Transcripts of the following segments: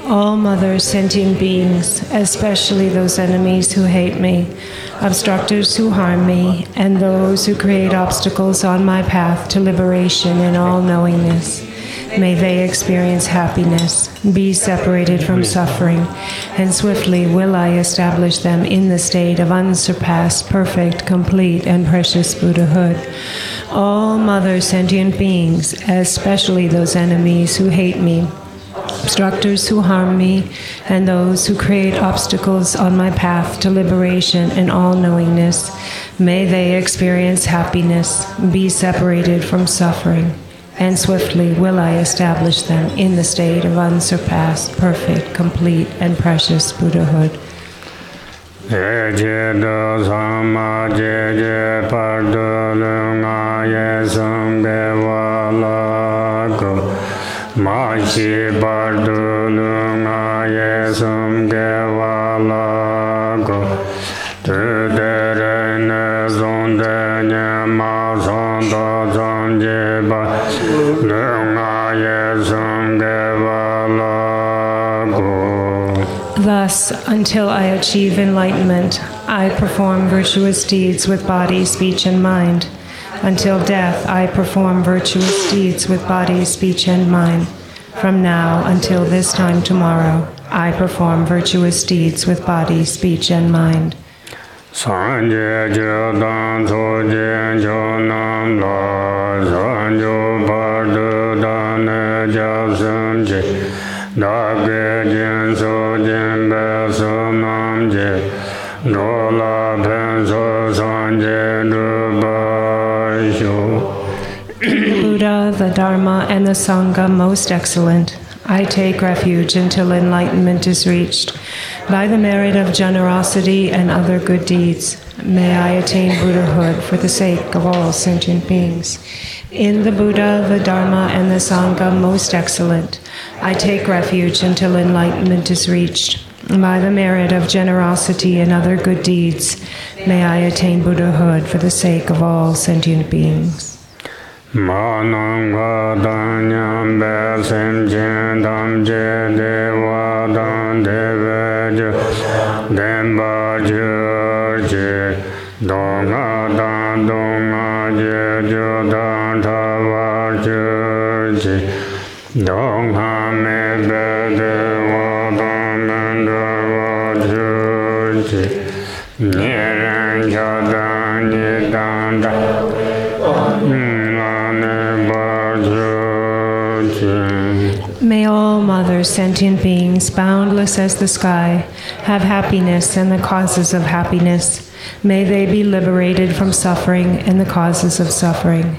All mother sentient beings, especially those enemies who hate me, obstructors who harm me, and those who create obstacles on my path to liberation in all knowingness, may they experience happiness, be separated from suffering, and swiftly will I establish them in the state of unsurpassed, perfect, complete, and precious Buddhahood. All mother sentient beings, especially those enemies who hate me, obstructors who harm me, and those who create obstacles on my path to liberation in all knowingness, may they experience happiness, be separated from suffering, and swiftly will I establish them in the state of unsurpassed, perfect, complete, and precious Buddhahood. Thus, until I achieve enlightenment, I perform virtuous deeds with body, speech, and mind. Until death, I perform virtuous deeds with body, speech, and mind. From now until this time tomorrow, I perform virtuous deeds with body, speech, and mind. Buddha, the Dharma, and the Sangha most excellent, I take refuge until enlightenment is reached. By the merit of generosity and other good deeds, may I attain Buddhahood for the sake of all sentient beings. In the Buddha, the Dharma, and the Sangha most excellent, I take refuge until enlightenment is reached. By the merit of generosity and other good deeds, may I attain Buddhahood for the sake of all sentient beings. May all mother sentient beings, boundless as the sky, have happiness and the causes of happiness. May they be liberated from suffering and the causes of suffering.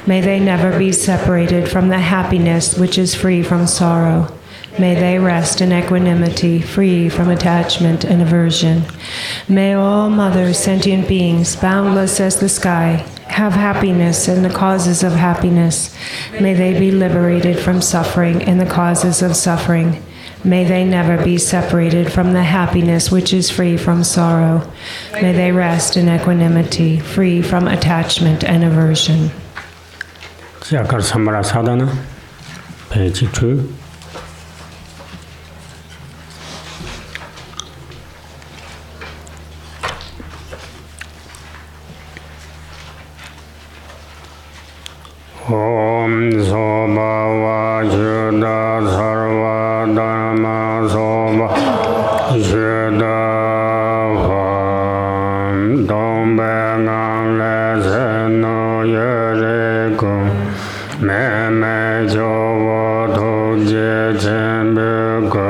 May they never be separated from the happiness which is free from sorrow. May they rest in equanimity, free from attachment and aversion. May all mother sentient beings, boundless as the sky, have happiness and the causes of happiness. May they be liberated from suffering and the causes of suffering. May they never be separated from the happiness which is free from sorrow. May they rest in equanimity, free from attachment and aversion. Cakrasamvara sadhana, page 2. Om Soba Vajuda Sarva Dharma Soba Juda Vam Dombe Ngang Le No Yere Kum Me Me Jovo Tuje Chembe Ko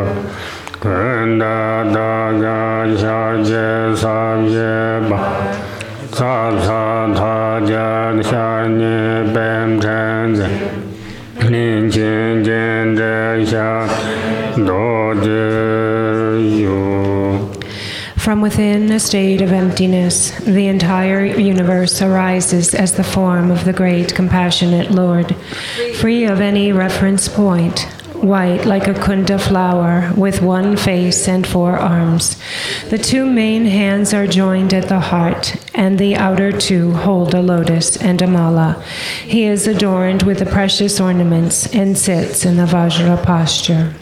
Kunda Daga Shaje Sabye Ba Sa Sa Tha Jan Shanye Bem Chanze Rinchen Jen De Sha Do Je Yu From within a state of emptiness, the entire universe arises as the form of the great compassionate Lord, free of any reference point, white like a kunda flower, with one face and 4 arms. The 2 main hands are joined at the heart, and the outer 2 hold a lotus and a mala. He is adorned with the precious ornaments and sits in the Vajra posture.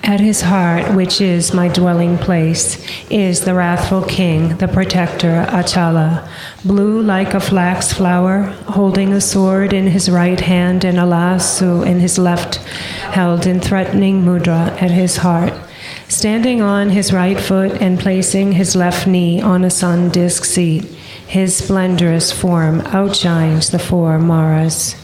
At his heart, which is my dwelling place, is the wrathful king, the protector, Achala, blue like a flax flower, holding a sword in his right hand and a lasso in his left, held in threatening mudra at his heart. Standing on his right foot and placing his left knee on a sun disk seat, his splendorous form outshines the 4 Maras.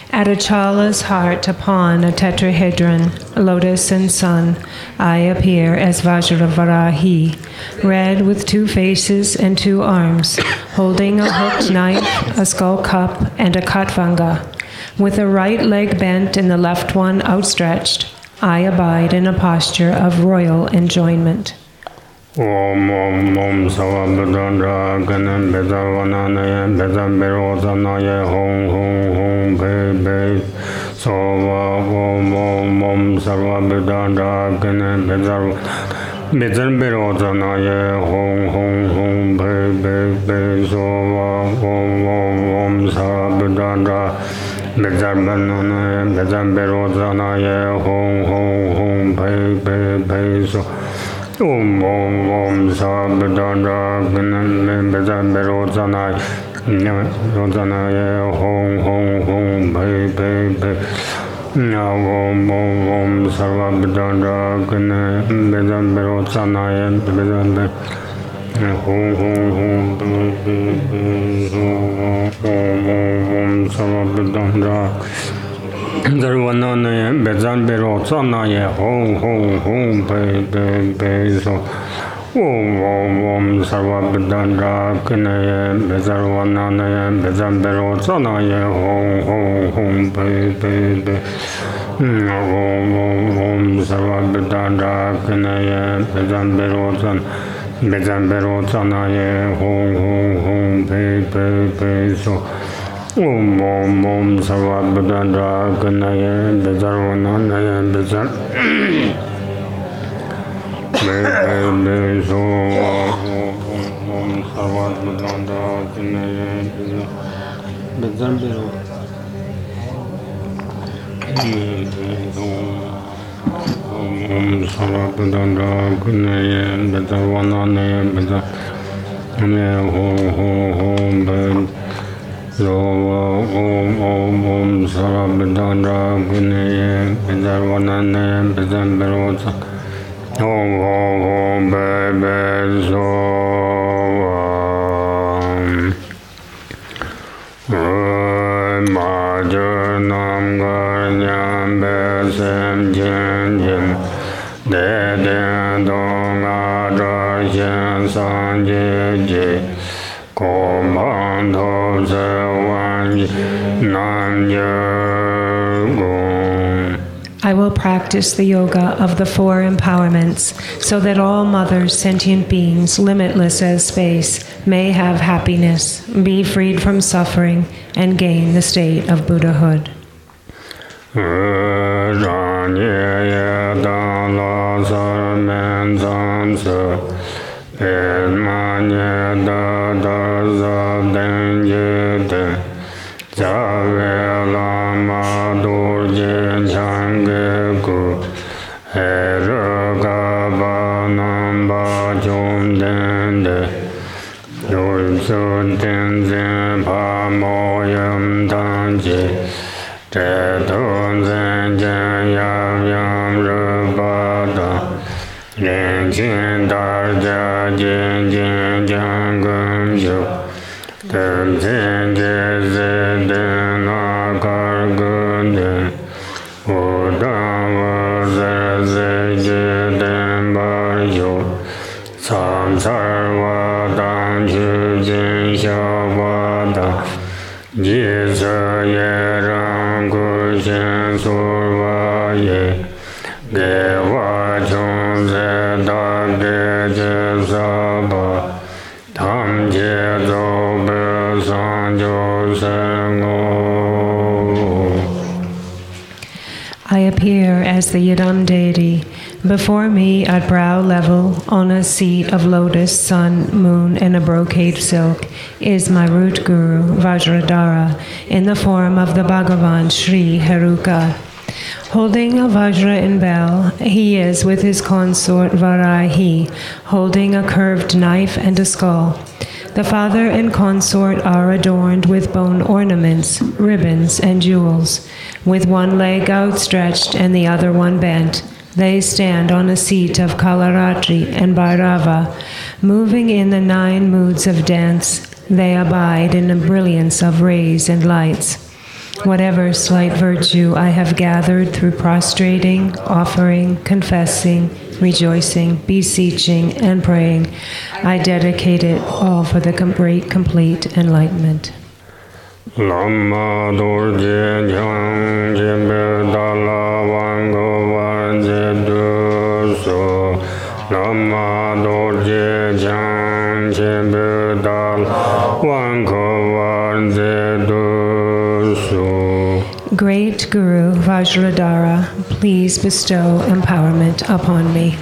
At Achala's heart upon a tetrahedron, lotus and sun, I appear as Vajravarahi, red with 2 faces and 2 arms, holding a hooked knife, a skull cup, and a katvanga. With the right leg bent and the left one outstretched, I abide in a posture of royal enjoyment. Om Om Om Savabudandra Ganam Bedavanaya Bedamberosanaya Hong Hong Hong Be Be sarva bedanda kene bezar bezar berozana ye hong hong hong be so om sarva bedanda bezar banana bezar berozana ye hong hong be so om sarva bedanda kene bezar berozana Rozana ye hong hong be om sarva bedanda kene bedan berozana ye bedan hong om sarva bedanda Darwana ye bedan berozana ye hong be so Om sarva bedanda kene bezarwana ye bezan berozana ye hong be om sarva bedanda kene ye bezan berozana ye hong be so om sarva bedanda kene ye bezarwana ye bezan be so om sarva bedanda kene ye bezan bero om sarva bedanda kene ye bezarwana ye bezan ne hong be so om sarva bedanda kene ye bezarwana ye bezan bero Om Bebe So Majanam Garnyam Besem Jen Dede Donga Drashen Sanje Komando Sewan Nam I will practice the yoga of the four empowerments so that all mothers, sentient beings, limitless as space, may have happiness, be freed from suffering, and gain the state of Buddhahood. I appear as the Yidam deity. Before me, at brow level, on a seat of lotus, sun, moon, and a brocade silk, is my root guru, Vajradhara, in the form of the Bhagavan Sri Haruka. Holding a Vajra in bell, he is with his consort Varahi, holding a curved knife and a skull. The father and consort are adorned with bone ornaments, ribbons, and jewels. With one leg outstretched and the other one bent, they stand on a seat of Kalaratri and Bhairava. Moving in the 9 moods of dance, they abide in the brilliance of rays and lights. Whatever slight virtue I have gathered through prostrating, offering, confessing, rejoicing, beseeching, and praying, I dedicate it all for the great complete enlightenment. Lama Dorjee Jang Jimbe Dala Wango Wanje Duso Lama Dorjee Jang Jimbe Dala Wango Wanje Duso Great Guru Vajradhara, please bestow empowerment upon me.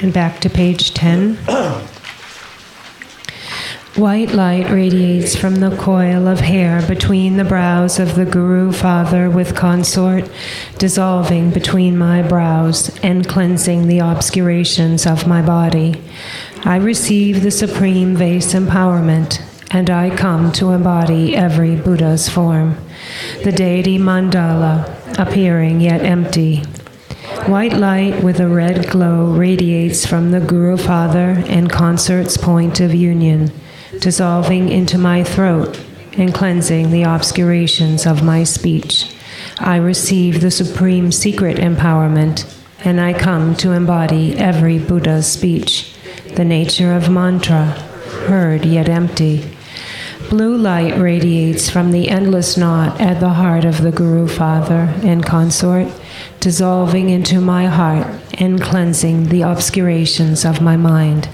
And back to page 10. White light radiates from the coil of hair between the brows of the Guru Father with consort, dissolving between my brows and cleansing the obscurations of my body. I receive the supreme vase empowerment, and I come to embody every Buddha's form. The Deity Mandala, appearing yet empty. White light with a red glow radiates from the Guru Father and consort's point of union, dissolving into my throat and cleansing the obscurations of my speech. I receive the supreme secret empowerment, and I come to embody every Buddha's speech, the nature of mantra, heard yet empty. Blue light radiates from the endless knot at the heart of the Guru Father and consort, dissolving into my heart and cleansing the obscurations of my mind.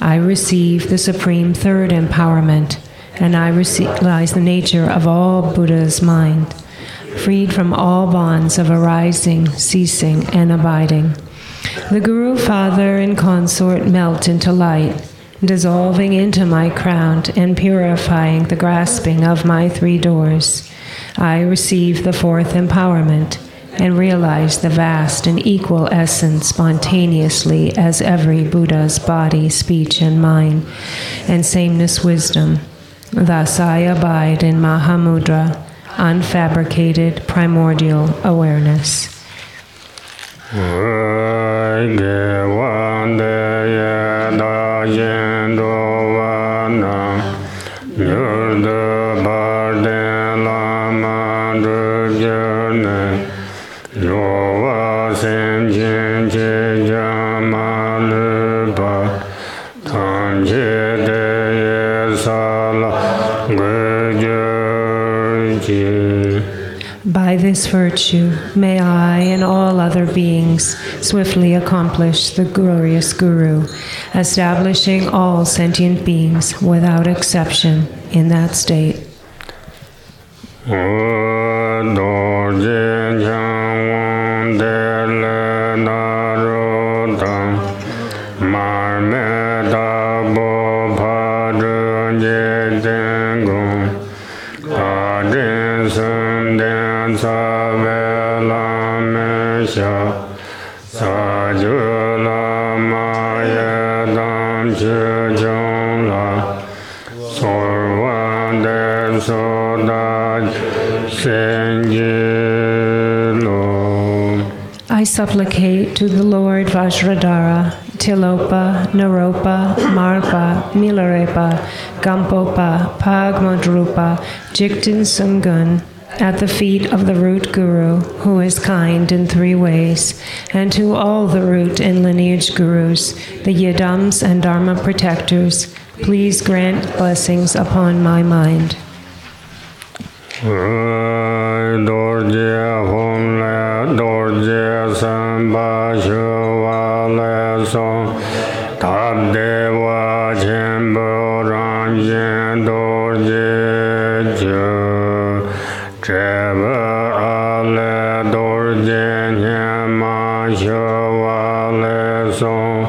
I receive the supreme third empowerment, and I realize the nature of all Buddha's mind, freed from all bonds of arising, ceasing, and abiding. The Guru Father and consort melt into light, dissolving into my crown and purifying the grasping of my three doors. I receive the fourth empowerment and realize the vast and equal essence spontaneously as every Buddha's body, speech, and mind, and sameness wisdom. Thus I abide in Mahamudra, unfabricated primordial awareness. By this virtue, may I and all other beings swiftly accomplish the glorious Guru, establishing all sentient beings without exception in that state. Sorwa I supplicate to the Lord Vajradhara, Tilopa, Naropa, Marpa, Milarepa, Gampopa, Pagmadrupa, Jigten Sungun, at the feet of the root guru, who is kind in 3 ways, and to all the root and lineage gurus, the yidams and dharma protectors, please grant blessings upon my mind. Dorjee hon le, Dorjee sanpa shuwa le song, tab dewa chenpo rang yin Dorjee ju, treva a le Dorjee nyama shuwa le song,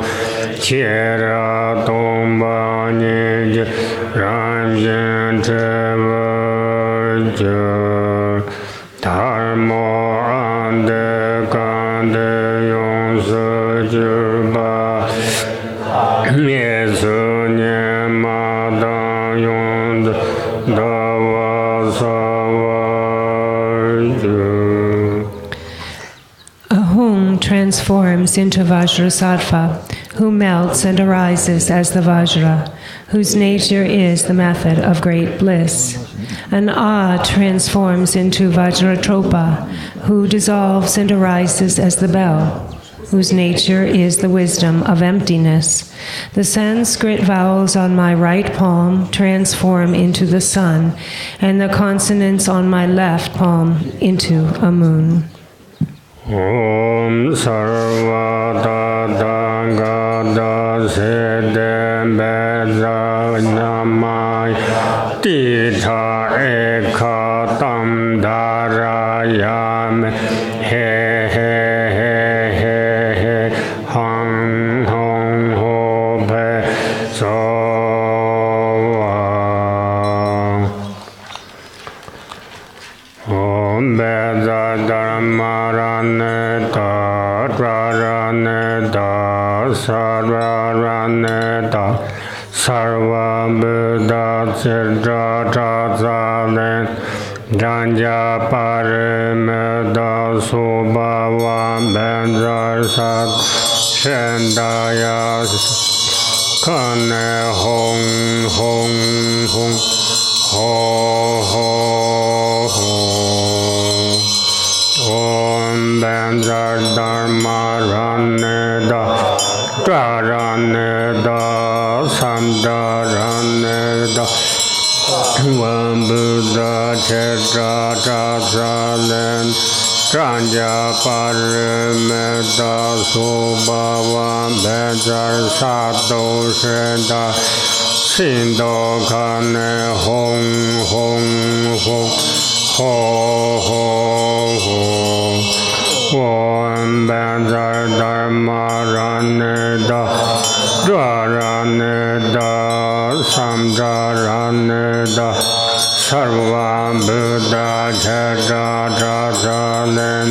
chera tongpa ni je rang yin treva Dharmo ande kande yong se jirba Mie su nye ma dang yong dawa sawa ju. Ahung transforms into Vajrasattva, who melts and arises as the Vajra, whose nature is the method of great bliss. An A transforms into Vajratropa, who dissolves and arises as the bell, whose nature is the wisdom of emptiness. The Sanskrit vowels on my right palm transform into the sun, and the consonants on my left palm into a moon. Om sarva dadangada sedem beda namai titha eka tam dharayam he he he he he hang hong ho pe so Om beda dharmaraneta draraneta sarvaraneta sarva buddha siddha trazalen janja parimeda subhava benjar sat shendaya kane hong hong hong ho ho ho Om benjar dharma raneda dharaneda samdaraneda Vam buddha chetra trazalen Tranja parimeda subhava benjar sato shenda Sindo kane hong hong hong ho ho ho Om benjar dharma raneda dharaneda samdaraneda sarva buddha chetra trazalen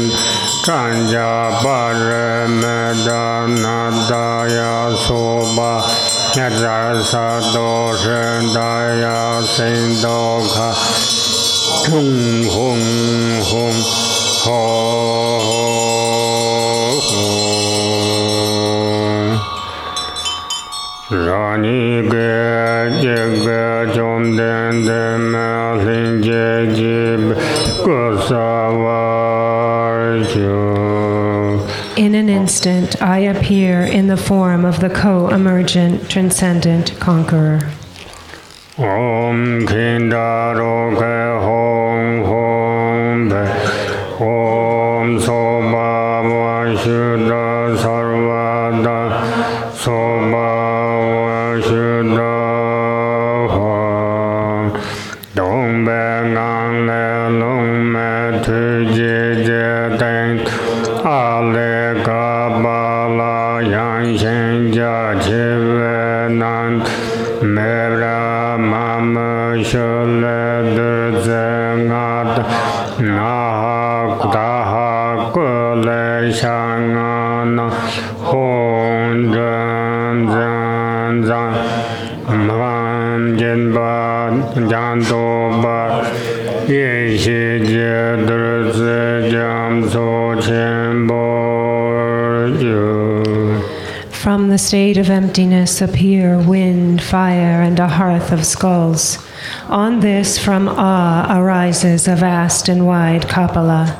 Tranja parimeda nadaya soba Yadar sato shendaya sindokha Hung hung hung ho ho Rani ge jigge jomden de melin jib kusavarju In an instant, I appear in the form of the co-emergent, transcendent conqueror. Om Kindaro Ke Hong Hong Be Om Soba Vashuddha Sarvada Soba Vashuddha Dong Be Ngang Le Long Me Tu Ji Je Teng Ale Ka Ba La Yang Shen Ja Chi Ve Nan Me Ra Mam Shule Dzengat Nah Dah Kule Shangan Hong Zhen Zhen Zhen Mam Jin Ba janto ba ye shi je dru jam so chen bo yu. From the state of emptiness appear wind, fire, and a hearth of skulls. On this, from awe, arises a vast and wide Kapala.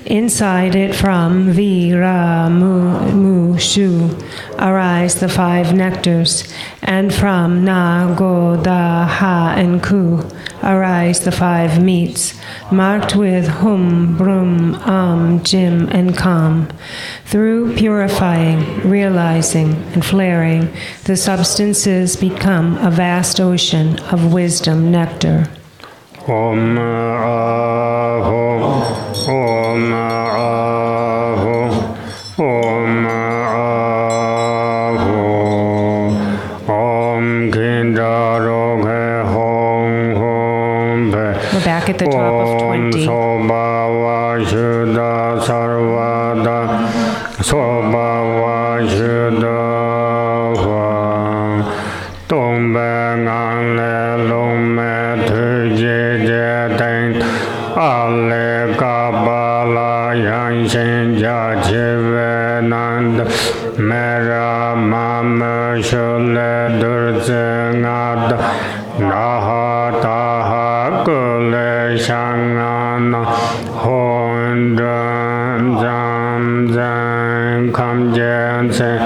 Inside it, from Vira, Mu, Shu, arise the 5 nectars, and from Na, Go, Da, Ha, and Ku arise the 5 meats, marked with Hum, Brum, Jim, and Kam. Through purifying, realizing, and flaring, the substances become a vast ocean of wisdom nectar. Om Aho, Om Aho, Om Aho, Om Kindaroge Hong Hong Pe. We're back at the top of 20. Sobawa Shuddha Sarvada, Sobawa Shuddha Hwa, Tongbe Ngang Le Long Me Tu Je Je Teng, Ale Kabala Yang Shen Ja Chi Ve Nand, Mera Mama Shule Durze Ngad, Naha Taha Kule Shangana, Hon Dran Zam Zang Kam Jen Se,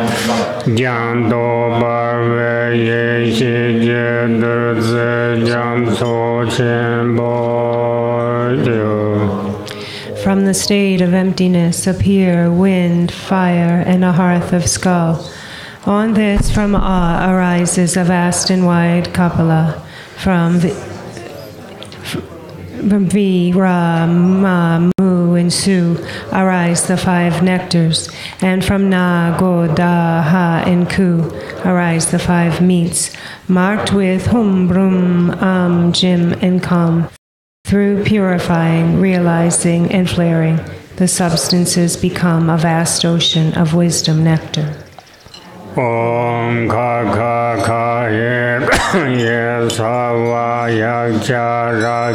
Jan Do Bar Ve Ye Shi Je Durze Jam So Chen Bo Yu. From the state of emptiness appear wind, fire, and a hearth of skull. On this, from awe, arises a vast and wide Kapala. From V, Ra, Ma, Mu, and Su arise the 5 nectars, and from Na, Go, Da, Ha, and Ku arise the 5 meats, marked with Hum, Brum, Jim, and Kam. Through purifying, realizing, and flaring, the substances become a vast ocean of wisdom nectar. Om Ka Ka Ka Ye Ye Sawa Yak Cha Ra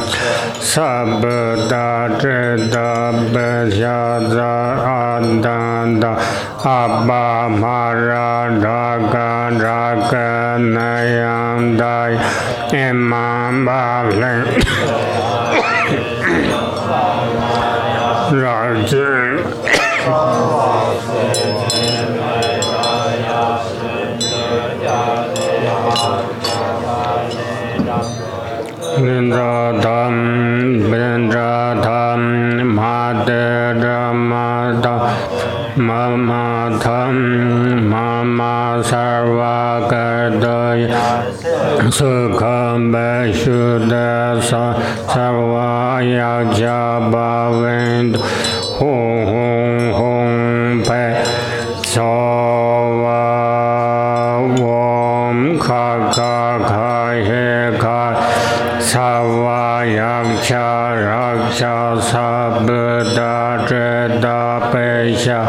Sabda Trida Besha Za Adanda Abba Mara Daga Daga Nayandai Imam Balen Rajin Bindradam, Bindradam, Madhramada, Mamatham, Mama Sarvakardaya, Sukham Beshuddhasa, Sarvaya Bhavind, Hum Hum Hum Pe, Sova, Om Ka Ka Ka He Ka, Savayak Cha Raksha Sabda Treda Pesha,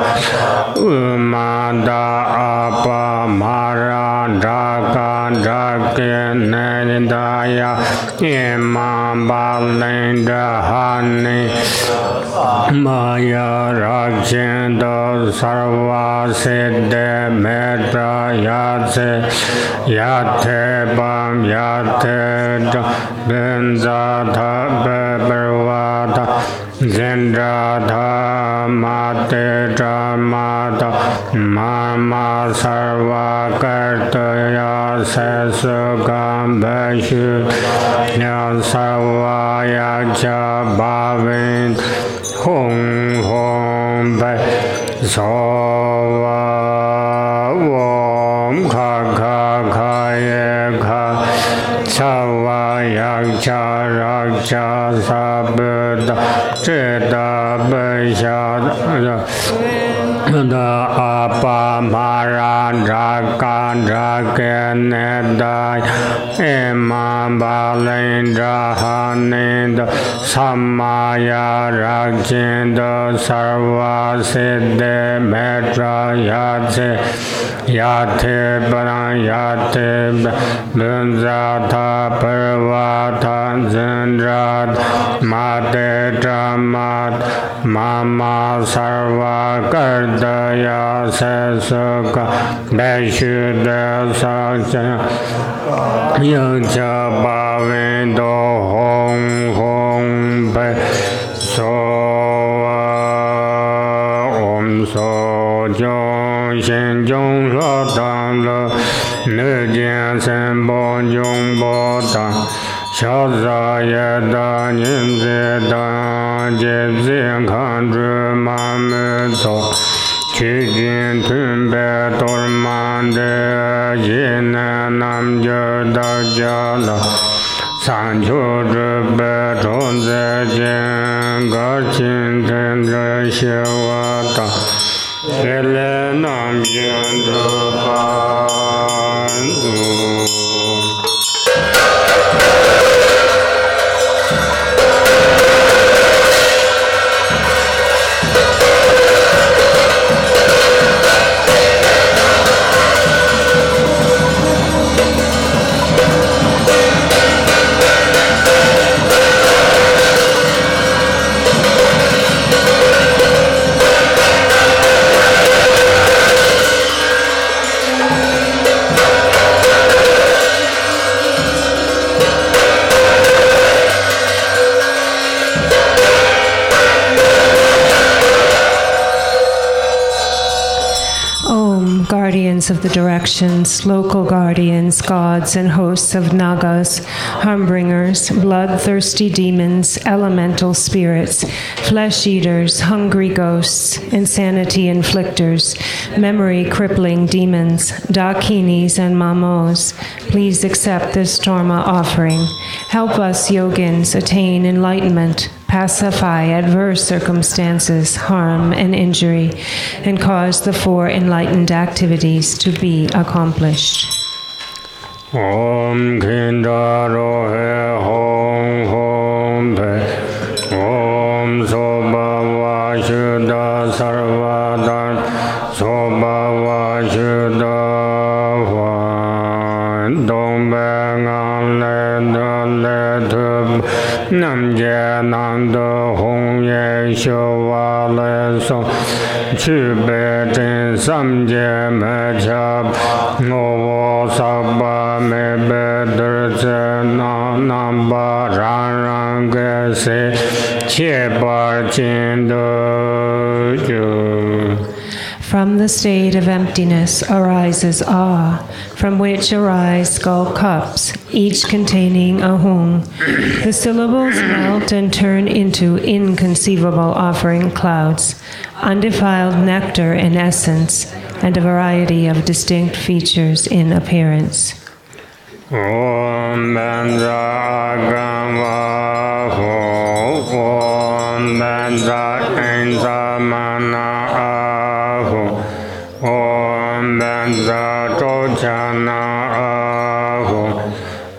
Umada Apa Mara Daka Dakinendaya, Imam Balinda Hani, Maya Rakshenda Sarva Siddhe Metra Yatse, Yate Bam Yate Benzatha Bebervata, Zendratha Mate Dramata, Mama Sarva Kartaya Sesukam Beshu, Yasava Yacha Bhavin, Hum Hum Be, Sova Om Ka Ka Ka Ye Ka, Savayak Cha Raksha Sabda Treda Besha Da Apa Mara Drakan Drakenedai Imam Balindra Hanenda Samaya Rakinda Sarva Siddhe Metra Yate Yate Yate Bunzata Parvata Zendrat Mate Dramat Mama Sarva Kardaya Sesuka Beshuddha Sakya Yuncha Bhavindo Hong Hong Pe So Om So Jong Shen Jong Lo Tam Lo Nu Jian Sen Bo Jong Bo Tam Xiao Za Ye Da Yin Zi Da Jie Zi Kan Zhi Ma Me Zo Qi Jin Tun Be Tor Man De Yin Nam Je Da Jia La San Chu Zhi Be Chun Zi Jin Garchen Ten Zhi Xie Wa Da Xie Le Nam Yin Drupon Guardians of the directions, local guardians, gods and hosts of nagas, harmbringers, bloodthirsty demons, elemental spirits, flesh-eaters, hungry ghosts, insanity inflictors, memory-crippling demons, dakinis and mamos, please accept this dharma offering. Help us yogins attain enlightenment, pacify adverse circumstances, harm, and injury, and cause the four enlightened activities to be accomplished. Om Kinda Rohe Hong Hong Pe Om Soba Vashuddha Sarvadan Soba Vashuddha Wan Dong Bengan Le Le Tub Nam Je Nam De Hong Ye Shou Wa Le Song Chu Be Tin Sam Je Me Chab No Wo Sabba Me Be Der Che Na Nam Ba Ran Ran Ge Se Che Bar Chin Do Ju. From the state of emptiness arises awe, from which arise skull cups, each containing a hung. The syllables melt and turn into inconceivable offering clouds, undefiled nectar in essence, and a variety of distinct features in appearance. Om Mandala Om Mandala Mana Om Benza Tochana Aho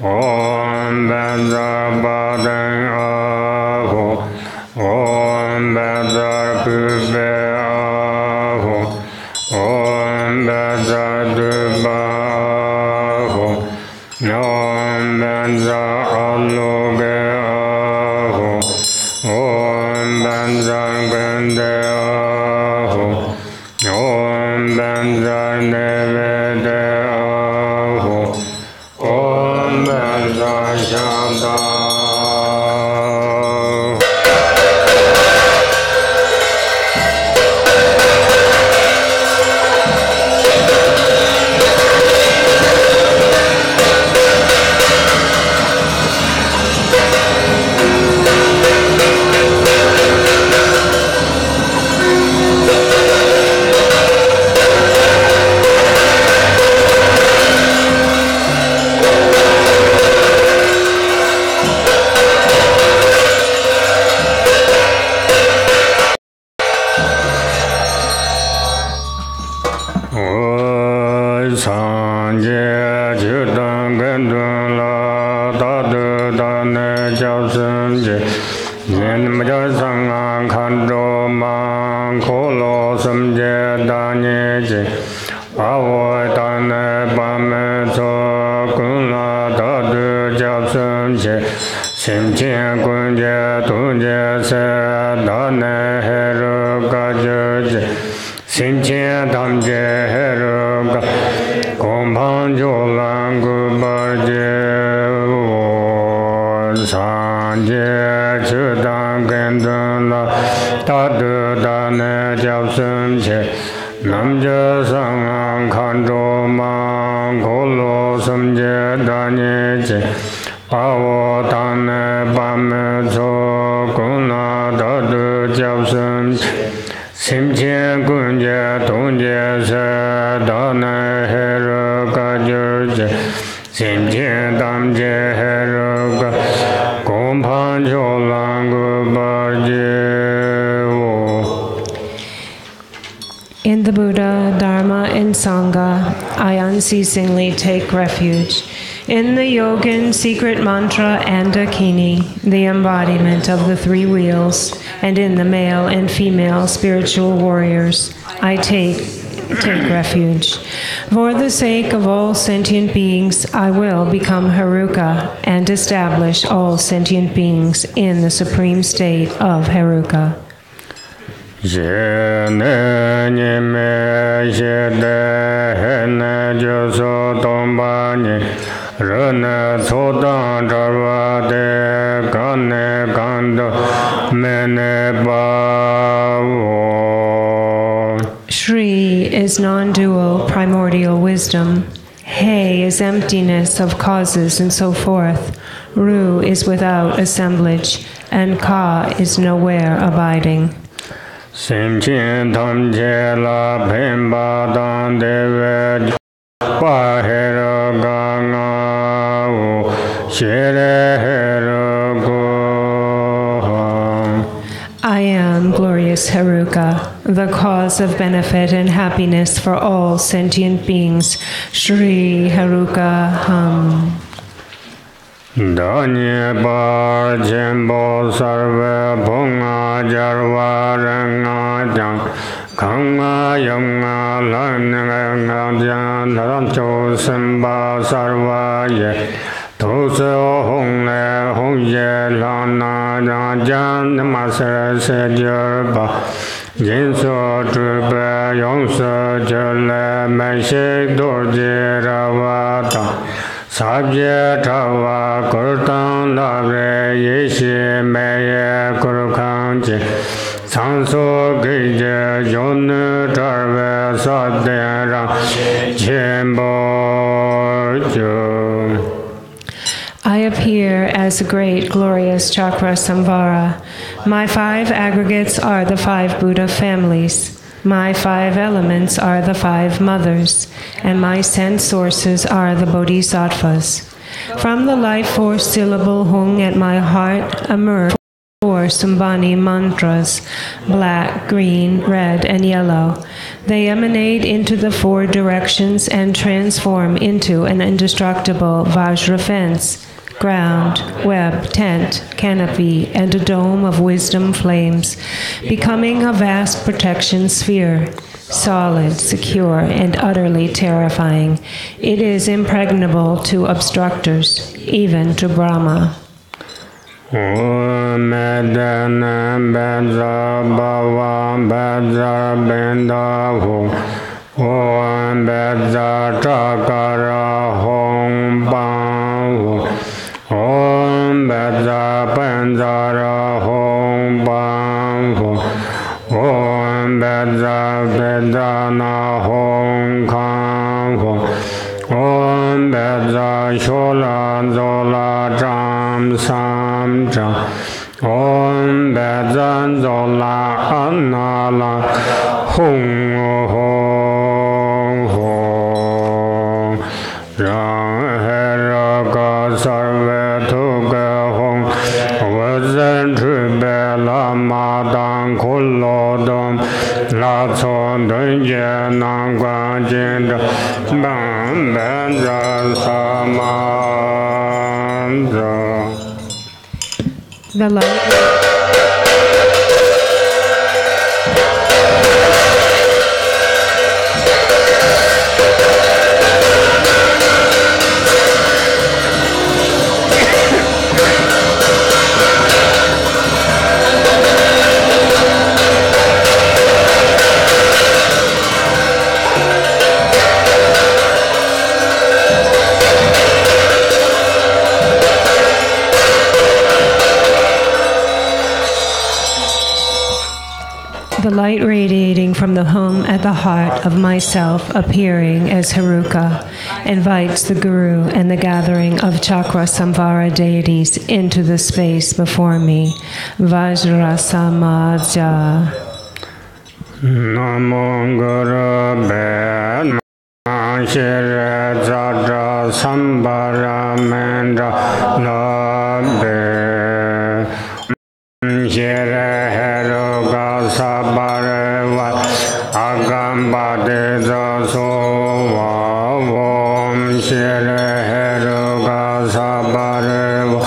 Om Benza Baden Aho Om Benza Pube Aho Om Benza Duba Aho Om Benza Aluge Aho Om Benza Gende Aho Om Benza Nevede Aho Om Benza Shanda. da ne jiao sun je yin ma jiao sang an kan zhou ma ko lo sum je da nye je a wo da ne ba me zo gun la da du jiao sun je sim jian gun je du je se da ne he ru ga je je sim jian tam je he ru ga gong pang jiu lan gu ba je wo san je chu dang gen dun la da du da ne jiao sun che nam je sang an kan zhou ma ko lo sum je da nye je a wo da ne ba me zo gun la da du jiao sun che sim jian gun je dong je se da ne he ru ga ju je sim jian dam je he ru ga gong pang jiu lan gu ba je wo. In the Buddha, Dharma, and Sangha, I unceasingly take refuge. In the Yogin, secret mantra, and Dakini, the embodiment of the three wheels, and in the male and female spiritual warriors, I take refuge. For the sake of all sentient beings, I will become Heruka and establish all sentient beings in the supreme state of Heruka. Ye ne ni me ye de he ne ju so dong ba ni re ne so dang zha wa de gan ne gan do me ne ba wo. Shri is non-dual primordial wisdom. He is emptiness of causes and so forth. Ru is without assemblage, and Ka is nowhere abiding. Sim jian tam je la pen ba dang de we ba he ru ga nga wu xie re he ru gu hang. I am glorious Heruka, the cause of benefit and happiness for all sentient beings. Shri Heruka Ham. Da nye ba chen bo sarve pong a jar wa ren a jang kang a yong a lan a jang la chou sen ba sarva ye to se o hong le hong ye la na jang jang ma se se jer ba yin so zhu be yong se je le me she Dorjee ra wa da sabje chawa kurtang labre yeshi meye kurkang je sangso geje yonu charve saden rang chenpo ju. I appear as a great, glorious Chakrasamvara. My 5 aggregates are the 5 Buddha families. My 5 elements are the 5 mothers, and my sense sources are the bodhisattvas. From the life force syllable hung at my heart emerge 4 Sumbani mantras, black, green, red, and yellow. They emanate into the 4 directions and transform into an indestructible Vajra fence, ground, web, tent, canopy, and a dome of wisdom flames, becoming a vast protection sphere, solid, secure, and utterly terrifying. It is impregnable to obstructors, even to Brahma. Om Medana Bedza Bhava Bedza Bendahu Om Bedza Chakara Hong Bahu Om Bedza Benzara Hong Bahu Om Bedza Bedana Hong Kang Om Bedza Shola Zola Jam Sam Jam Om Bedza Zola Anala Hong Hong Hong Rang Heraga Sarve Tuga Hong Wazen Trube Lama Dan Kulodom La Son Dunje Nangwa Jinda Bam Benza Samanza The light The light radiating from the home at the heart of myself, appearing as Haruka, invites the Guru and the gathering of Chakrasamvara deities into the space before me. Vajrasamadja. Namo Guru Bhe Shire Chakrasamvara Mandala Shire Heruka Sabareva Agambade Zasova Om Shire Heruka Sabareva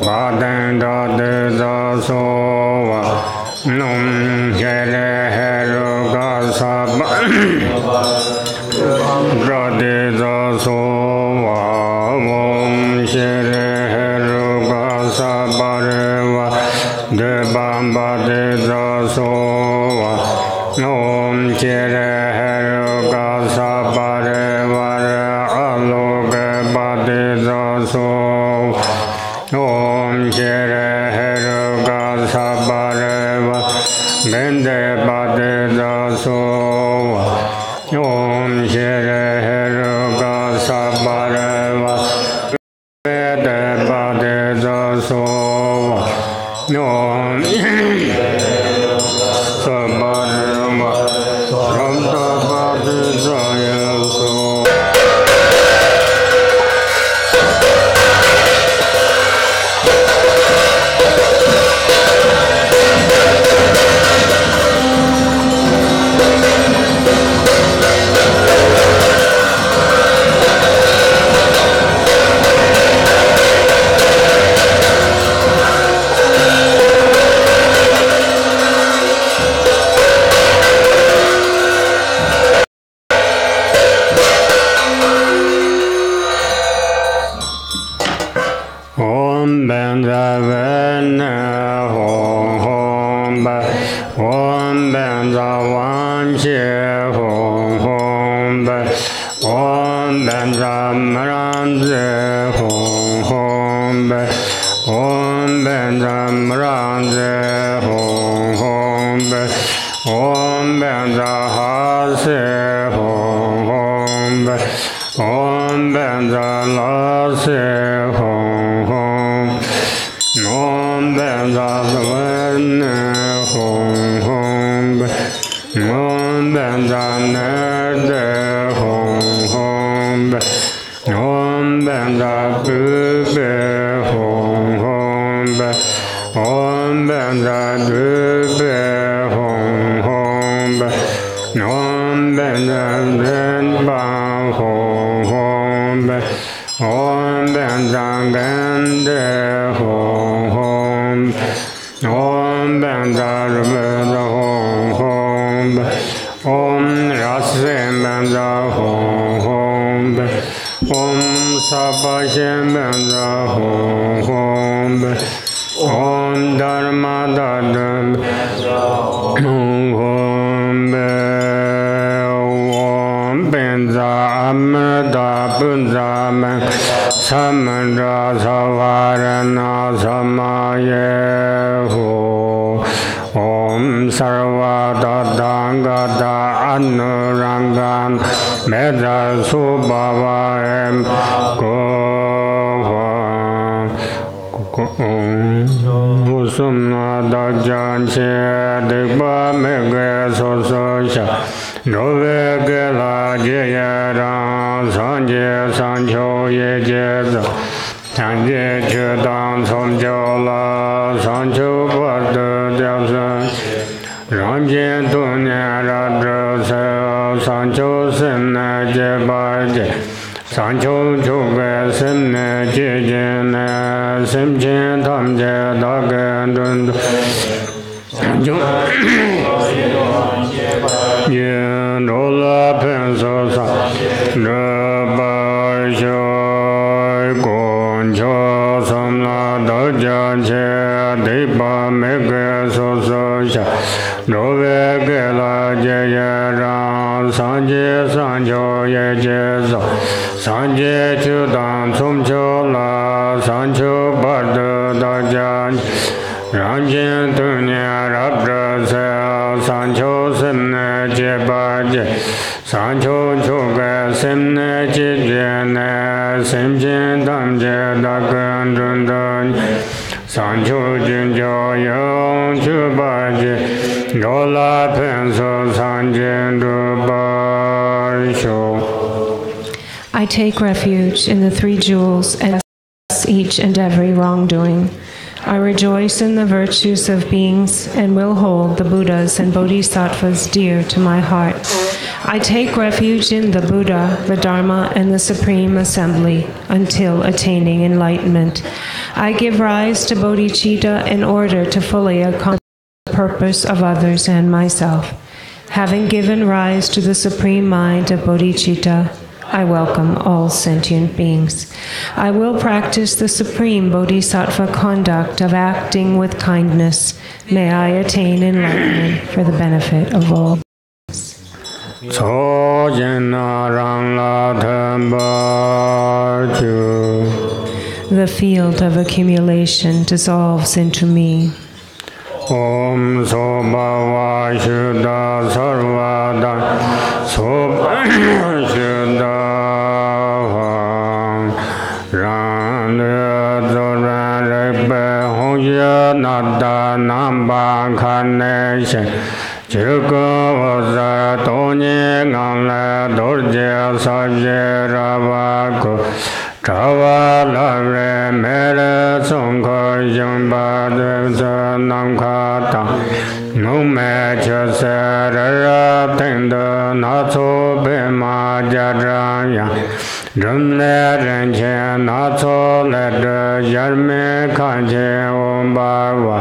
Badenda de Zasova Num Shire Heruka Sabareva Rade Zasova Om Shire Heruka Sabareva De Bamba de Zasova Om Shire Heruka Sabareva Aloke Bade Zasova Om Shire Heruka Sabareva Bende Bade Zasova Om Shire Heruka Sabareva Bende Bade Zasova Om Sabareva Ramda Bade Zasova Om Benza Vene Hom Ba Om Benza Wanche Hom Ba Om Benza Maranze Hom Ba Om Benza Maranze Hom Ba Om Benza Hase Hom Ba Om Benza Lase Hom Om Benza Vene Hom Om Benza Nerde Hom Om Benza Bube Hom Om Benza Dube Hom Om Benza Denba Hom Om Benza Gende Hom Om Benza Rubeda Hom Om Rase Benza Hom Om Supplication Benza Hom Om Dharma Dadam Hom Om Benza Amrita Benza Man Samandra Savarana Samayeho Om Sarva Dadangada Anurangan Meda Subhavaem Usumna Dajan Che Digba Mege Sososha Nove Gela Jeyaran Sanje Sancho Yejeza Sanje Chedan Somjola Sancho Bada Delsan Ramje Dunya Radra Sancho Simna Jebaje Sancho Chuga Simna Jejena Simchen chen tam je da gen dun yin ro la pen so sa ra ba shoi gon cho sam la da ja che de ba me ge so so sha ro ve ge la je ye ra san je san cho ye je so san je chu dan chom cho la san cho ba de da ja ran jin tu nya rab ra sa san cho sim ne je ba je san cho cho ge sim ne je je ne sim jin dam je da gan run da san cho jin jo yong chu ba je ro la pen so san jin du ba sho. I take refuge in the three jewels and each and every wrongdoing. I rejoice in the virtues of beings and will hold the Buddhas and Bodhisattvas dear to my heart. I take refuge in the Buddha, the Dharma, and the Supreme Assembly until attaining enlightenment. I give rise to bodhichitta in order to fully accomplish the purpose of others and myself. Having given rise to the Supreme Mind of bodhichitta, I welcome all sentient beings. I will practice the supreme bodhisattva conduct of acting with kindness. May I attain enlightenment for the benefit of all. The field of accumulation dissolves into me. Om Sobhava Shuddha Sarvada Shuddha Ran Zoran Rekbe Hongya Nada Namba Carnation Chirkavaza Tony Ngamla Dorjee Sabje Ravako Chava Lavre Mere Songkar Yamba Devsa Namkata Nume Chase Rara Tenda Natso Bema Jadraya Drumle Rinchen Natso Leda Yarme Kanche Ombarwa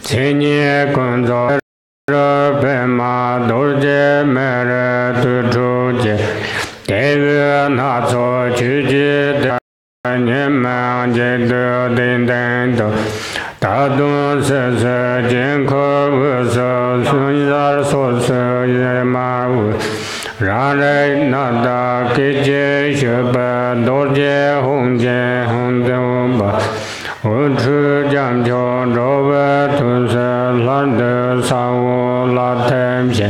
Sinye Kunzo Bema Dorjee Mere Tutruje Devi Natso Chuji Nyema Jedu Dindendo Tadun Sese Jinko Wuso Sunyar Soso Yemawu Rare Nada Kije Shubha Dorjee Hongje Hongdumba Utru Jamjo Robe Tunse Lande Sawo Latemshe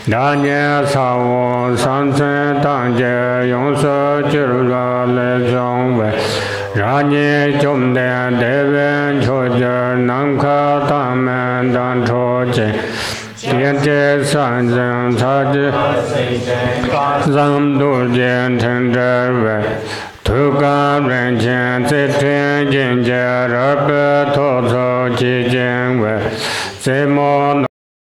Danye Sawo Sanse Tangje Yongso Jirga Le Zhongwe Ranye Chomde Deven Choje Namka Tamen Dan Choje Tiente Sanjang Saji Zam Durjen Tenderwe Tuka Rinchen Zitrin Jinje Rabbe Toto Chijinwe Zimo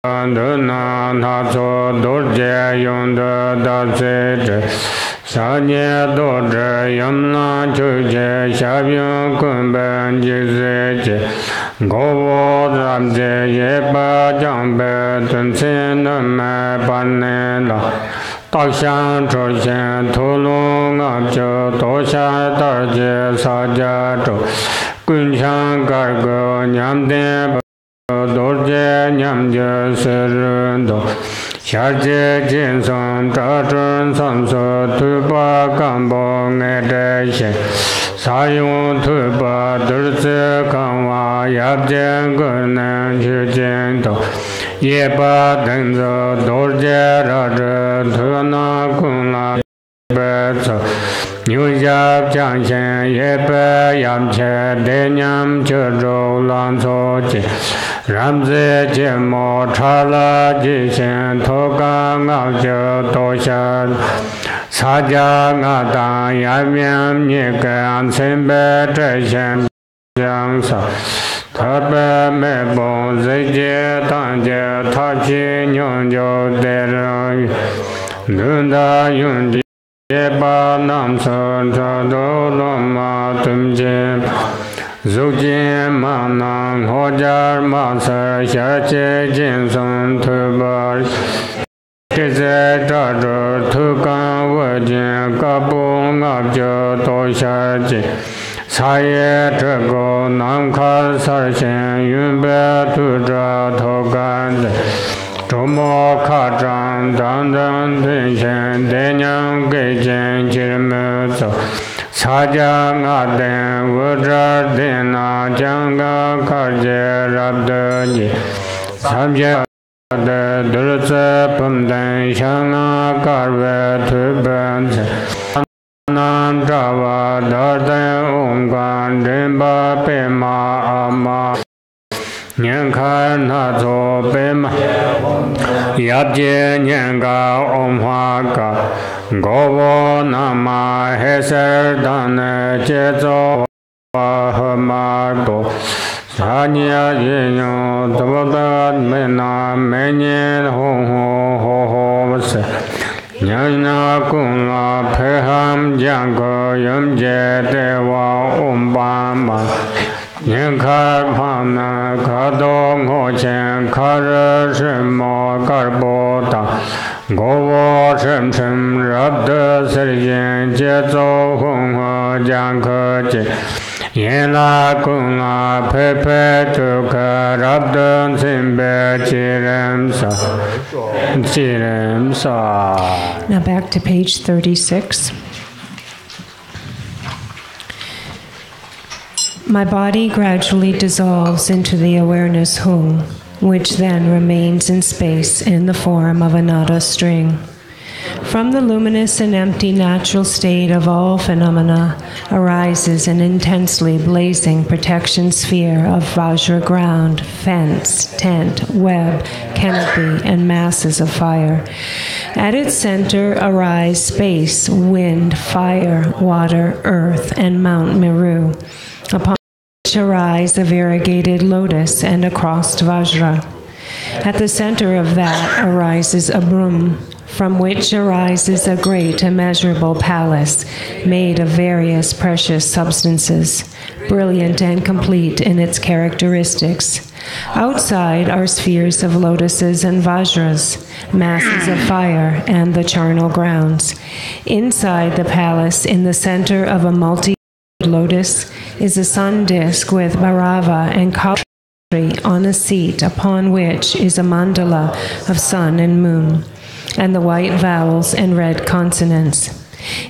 Duna Natso Dorjee Yonda Datsete Sanye Dorjee Yamna Chuje Shabyon Kunben Jizeche Govo Ramje Yeba Jambe Tunsin Name Panela Takshan Choshen Tulung Abjo Tosha Darje Sajato Kunshan Gargo Nyamde Dorjee Nyamje Serundo Sharje Jinsong Tachun Samso Tupa Kambo Ngedeshe Sayung Tupa Durse Kamwa Yabjen Gunan Chujento Yeba Denzo Dorjee Raja Tuna Kunla Betso Nyujab Jangshen Yebe Yamche Denyam Chudro Lansoche Ramze Jemo Chala Jishen Toka Ngavjo Tosha Saja Ngata Yamyam Nyekan Sembe Treshen Jangsa Tabe Mebo Zeje Tanje Tachi Nyonjo Dero Nunda Yunji Yeba Namso Chado Loma Tumje Zujin Manang Hojar Master Shache Jinson Tubar Kize Jadro Tukan Wajin Kabung Abjo Toshaji Saye Trago Namkar Sarshin Yunbe Tudra Togan Tomo Kajang Dandan Tinshin Denyang Gijin Jirmuzo Sajang Aden Vudra Dina Janga Karje Rabdaji Samja Durza Pumdan Shana Karve Tubanse Nandrava Dardan Ungwan Rimba Pema Ama Nyankar Nazo Pema Yabje Nyanga Omhaka Govo Nama Heser Dane Jezo Wahamargo Sanya Yinyo Tabad Mena Menyen Ho Ho Ho Ho Se Nyana Kunga Peham Janko Yumje Dewa Umbama Nyankar Pana Kadong Hochen Kara Shimo Karbota Govo Shem Shem Rabda Serien Jezo Hung Janko Je Yena Kunga Pepe Tuka Rabdan Simbe Chiremsa. Now back to page 36. My body gradually dissolves into the awareness hung, which then remains in space in the form of a nada string. From the luminous and empty natural state of all phenomena arises an intensely blazing protection sphere of Vajra ground, fence, tent, web, canopy, and masses of fire. At its center arise space, wind, fire, water, earth, and Mount Meru, upon which arise a variegated lotus and a crossed Vajra. At the center of that arises a Brahm, from which arises a great immeasurable palace made of various precious substances, brilliant and complete in its characteristics. Outside are spheres of lotuses and vajras, masses of fire, and the charnel grounds. Inside the palace, in the center of a multi-lotus, is a sun disk with Bhairava and Kali on a seat upon which is a mandala of sun and moon, and the white vowels and red consonants.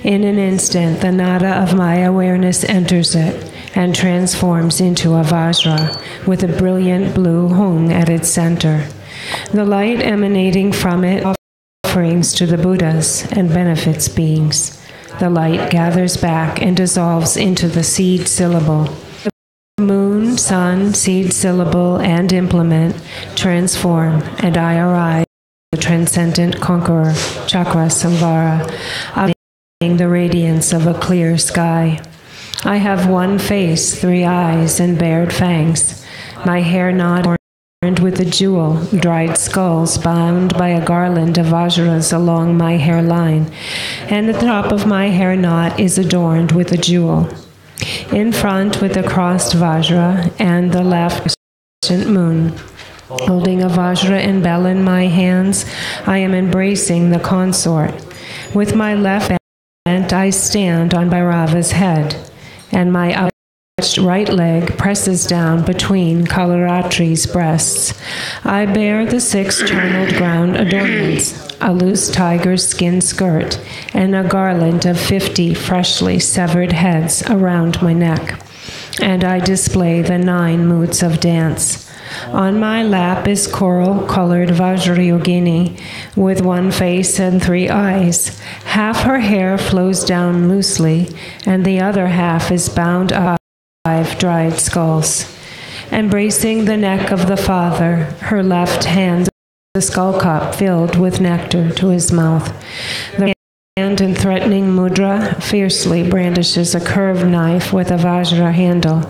In an instant, the nada of my awareness enters it and transforms into a vajra with a brilliant blue hung at its center. The light emanating from it offerings to the Buddhas and benefits beings. The light gathers back and dissolves into the seed syllable. The moon, sun, seed syllable, and implement transform, and I arrive the transcendent conqueror, Chakrasamvara, obtaining the radiance of a clear sky. I have one face, 3 eyes, and bared fangs. My hair knot adorned with a jewel, dried skulls bound by a garland of vajras along my hairline, and the top of my hair knot is adorned with a jewel. In front with a crossed vajra, and the left crescent moon. Holding a vajra and bell in my hands, I am embracing the consort. With my left hand, I stand on Bhairava's head, and my outstretched right leg presses down between Kalaratri's breasts. I bear the 6 charneled ground adornments, a loose tiger skin skirt, and a garland of 50 freshly severed heads around my neck. And I display the 9 moods of dance. On my lap is coral-colored Vajrayogini, with 1 face and 3 eyes. Half her hair flows down loosely, and the other half is bound up with 5 dried skulls. Embracing the neck of the father, her left hand the skull cup filled with nectar to his mouth. The hand in threatening mudra fiercely brandishes a curved knife with a Vajra handle.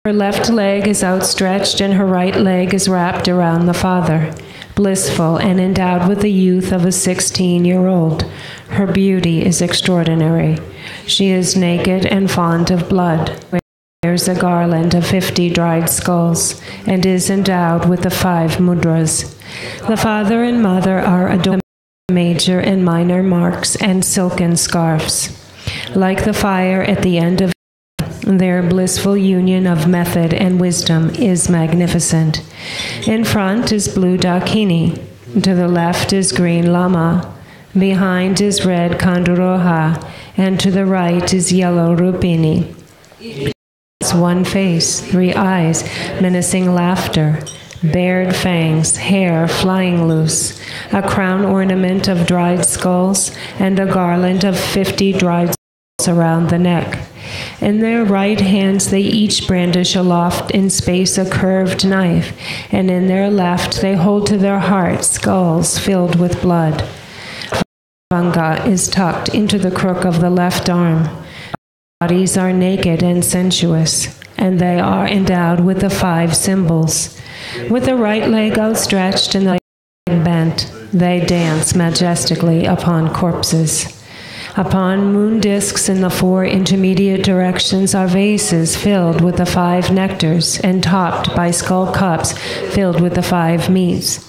Her left leg is outstretched and her right leg is wrapped around the father, blissful and endowed with the youth of a 16-year-old. Her beauty is extraordinary. She is naked and fond of blood. wears a garland of 50 dried skulls and is endowed with the 5 mudras. The father and mother are adorned with major and minor marks and silken scarfs. Like the fire at the end of their blissful union of method and wisdom is magnificent. In front is blue Dakini. To the left is green Lama. Behind is red Kanduroha. And to the right is yellow Rupini. It's one face, 3 eyes, menacing laughter, bared fangs, hair flying loose, a crown ornament of dried skulls, and a garland of 50 dried skulls around the neck. In their right hands they each brandish aloft in space a curved knife, and in their left they hold to their heart skulls filled with blood. Vanga is tucked into the crook of the left arm. Bodies are naked and sensuous, and they are endowed with the 5 symbols. With the right leg outstretched and the leg bent, they dance majestically upon corpses. Upon moon discs in the 4 intermediate directions are vases filled with the 5 nectars and topped by skull cups filled with the 5 meats.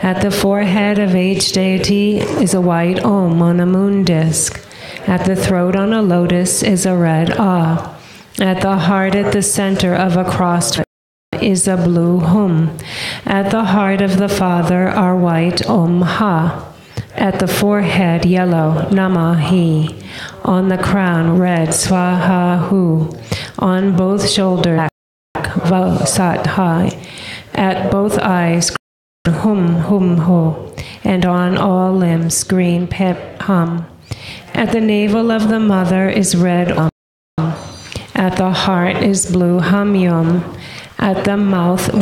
At the forehead of each deity is a white Om on a moon disc. At the throat on a lotus is a red Ah. At the heart at the center of a cross is a blue Hum. At the heart of the father are white Om Ha. At the forehead, yellow, Namahi. On the crown, red, Swaha Hu. On both shoulders, Sat Hai. At both eyes, Hum Hum Ho. And on all limbs, green Pep Hum. At the navel of the mother is red Om. At the heart is blue Hum Yum. At the mouth,